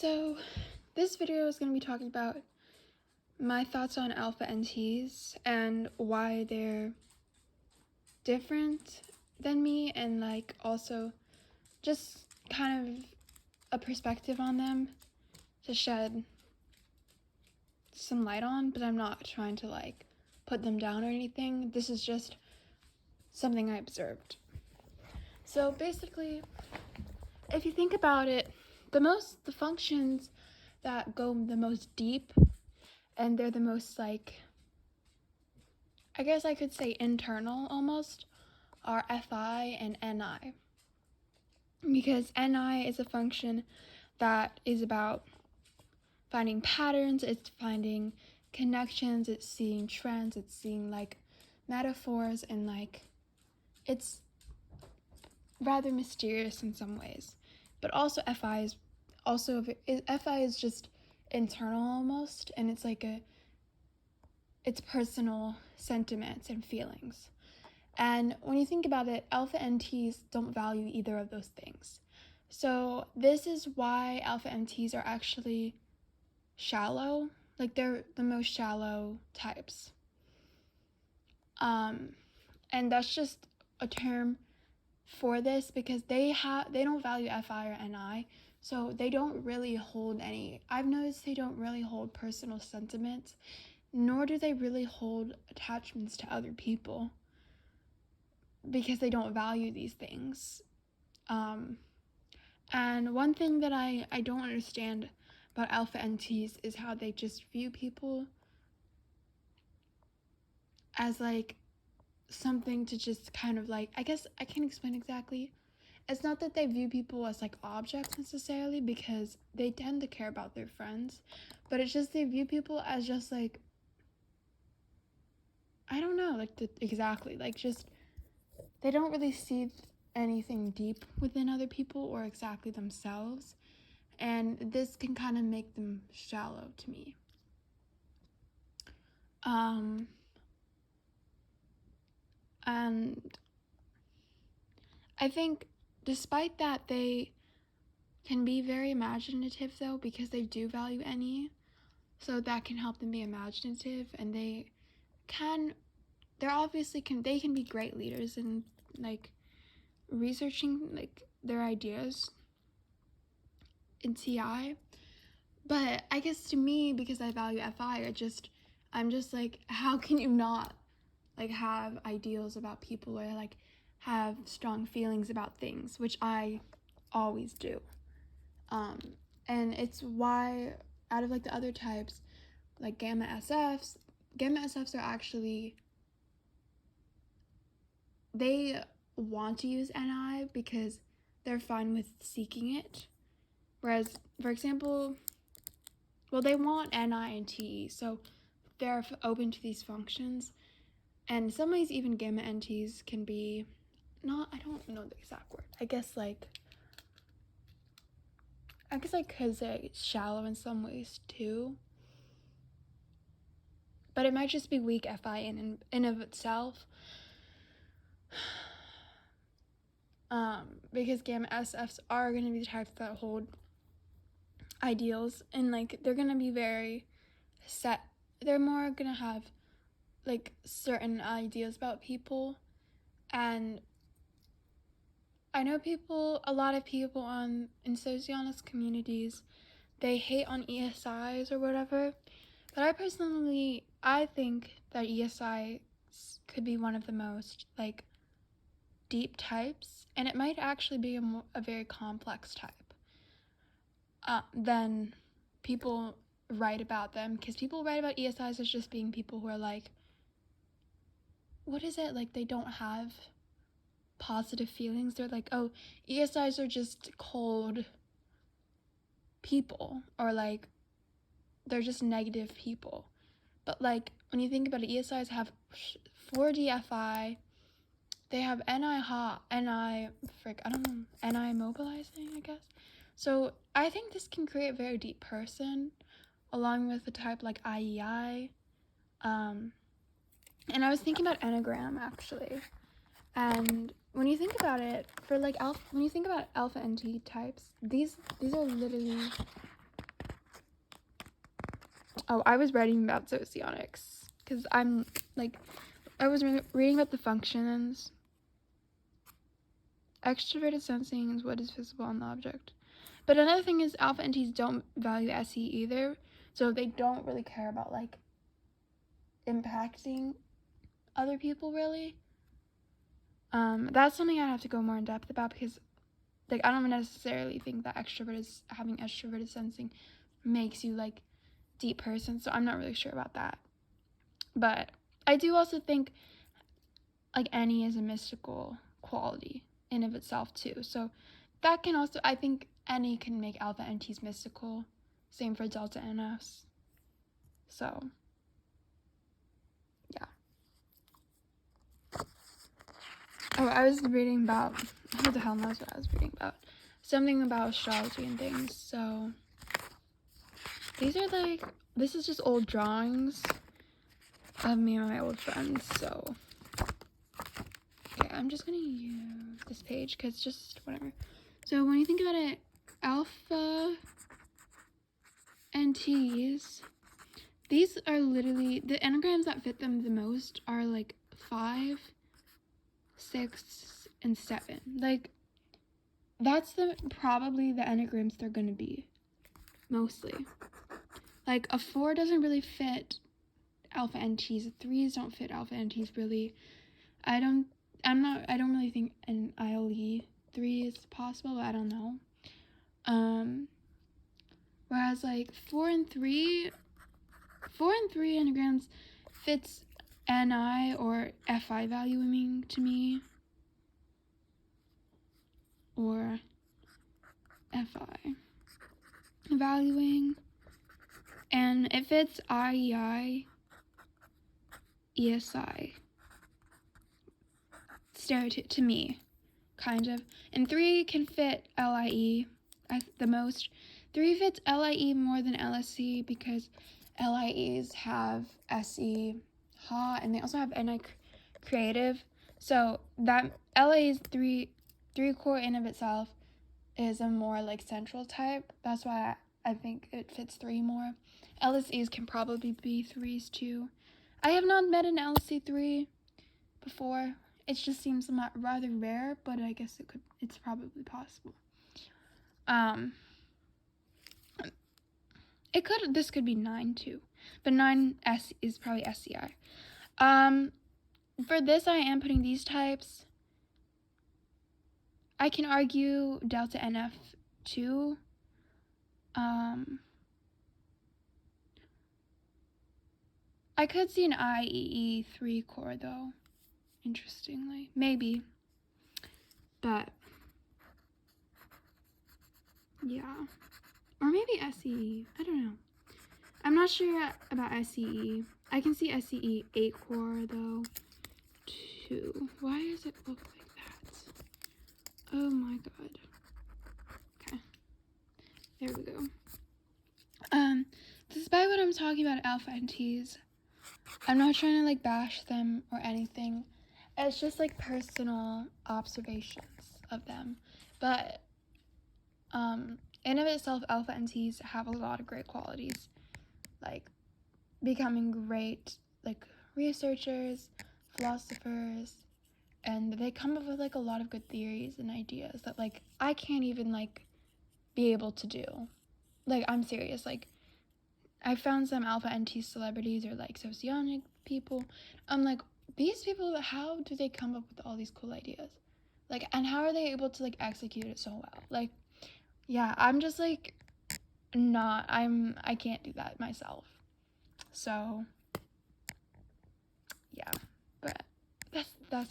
So, this video is going to be talking about my thoughts on Alpha Nts and why they're different than me, and like also just kind of a perspective on them to shed some light on, but I'm not trying to like put them down or anything. This is just something I observed. So basically, if you think about it, the functions that go the most deep and they're the most like, I guess I could say internal almost, are Fi and Ni. Because Ni is a function that is about finding patterns, it's finding connections, it's seeing trends, it's seeing like metaphors, and like it's rather mysterious in some ways. But also Fi is just internal almost, and it's like it's personal sentiments and feelings. And when you think about it, Alpha Nts don't value either of those things. So this is why Alpha Nts are actually shallow. Like, they're the most shallow types. And that's just a term for this because they don't value Fi or Ni. So they don't really hold any, I've noticed they don't really hold personal sentiments, nor do they really hold attachments to other people, because they don't value these things. And one thing that I don't understand about Alpha Nts is how they just view people as like something to just kind of like, I guess I can't explain exactly. It's not that they view people as like objects necessarily, because they tend to care about their friends, but it's just they view people as just like, I don't know, like exactly, like just they don't really see anything deep within other people or exactly themselves, and this can kind of make them shallow to me. And I think despite that, they can be very imaginative though, because they do value Ni, so that can help them be imaginative, and they can be great leaders in like researching like their ideas in TI. But I guess to me, because I value Fi, I'm just like, how can you not like have ideals about people or like have strong feelings about things, which I always do. And it's why out of like the other types, like gamma SFs are actually, they want to use Ni because they're fine with seeking it. Whereas, for example, well, they want Ni and Te, so they're open to these functions. And in some ways, even gamma Nts can be I don't know the exact word. I guess like because they're shallow in some ways too. But it might just be weak Fi in of itself. Because gamma SFs are going to be the types that hold ideals, and like they're going to be very set. They're more going to have like certain ideas about people. And I know a lot of people in sociologist communities, they hate on ESIs or whatever, but I think that ESI could be one of the most like deep types, and it might actually be a very complex type than people write about them, because people write about ESIs as just being people who are like, what is it, like they don't have positive feelings. They're like, oh, ESIs are just cold people, or like they're just negative people. But like when you think about it, ESIs have 4DFI, they have Ni mobilizing, I guess. So I think this can create a very deep person, along with a type like IEI. And I was thinking about Enneagram actually. And when you think about it, when you think about Alpha Nt types, these are literally Oh, I was writing about socionics because I'm like, I was reading about the functions. Extroverted sensing is what is visible on the object. But another thing is Alpha Nts don't value SE either, so they don't really care about like impacting other people really. That's something I have to go more in depth about because like I don't necessarily think that having extroverted sensing makes you like deep person, so I'm not really sure about that. But I do also think like any is a mystical quality in of itself too, so that can also, I think any can make Alpha Nts mystical. Same for Delta NFs. So yeah. Oh, I was reading about, who the hell knows what I was reading about? Something about astrology and things. So these are like, this is just old drawings of me and my old friends. So okay, I'm just gonna use this page because just whatever. So when you think about it, Alpha Nts, these are literally, the enneagrams that fit them the most are like 5, 6, and 7. Like, that's probably the enneagrams they're gonna be, mostly. Like, a 4 doesn't really fit Alpha Nts. 3s don't fit Alpha Nts really. I don't really think an ILE 3 is possible, but I don't know. Whereas like 4 and 3 enneagrams fits NI or FI valuing to me, or FI valuing, and it fits IEI, ESI stereotype to me, kind of. And 3 can fit LIE the most. 3 fits LIE more than LSC because LIEs have SE HA and they also have NI creative. So that LIE's 3 core in of itself is a more like central type. That's why I think it fits 3 more. LSEs can probably be 3s too. I have not met an LSE 3 before. It just seems rather rare, but I guess it's probably possible. This could be 9 too, but 9S is probably SCI. For this, I am putting these types. I can argue Delta NF too. I could see an IEE 3 core though, interestingly, maybe, but yeah, or maybe SEE, I don't know. I'm not sure about SEE. I can see SEE 8 core though, too. Why does it look like that? Oh my god. Okay, there we go. Despite what I'm talking about Alpha Nts, I'm not trying to like bash them or anything. It's just like personal observations of them. But in of itself, Alpha Nts have a lot of great qualities, like becoming great like researchers, philosophers, and they come up with like a lot of good theories and ideas that like I can't even like be able to do. Like, I'm serious. Like, I found some Alpha Nt celebrities or like socionic people. I'm like, these people, how do they come up with all these cool ideas? Like, and how are they able to like execute it so well? Like, yeah, I'm just like I can't do that myself. So yeah, but that's that.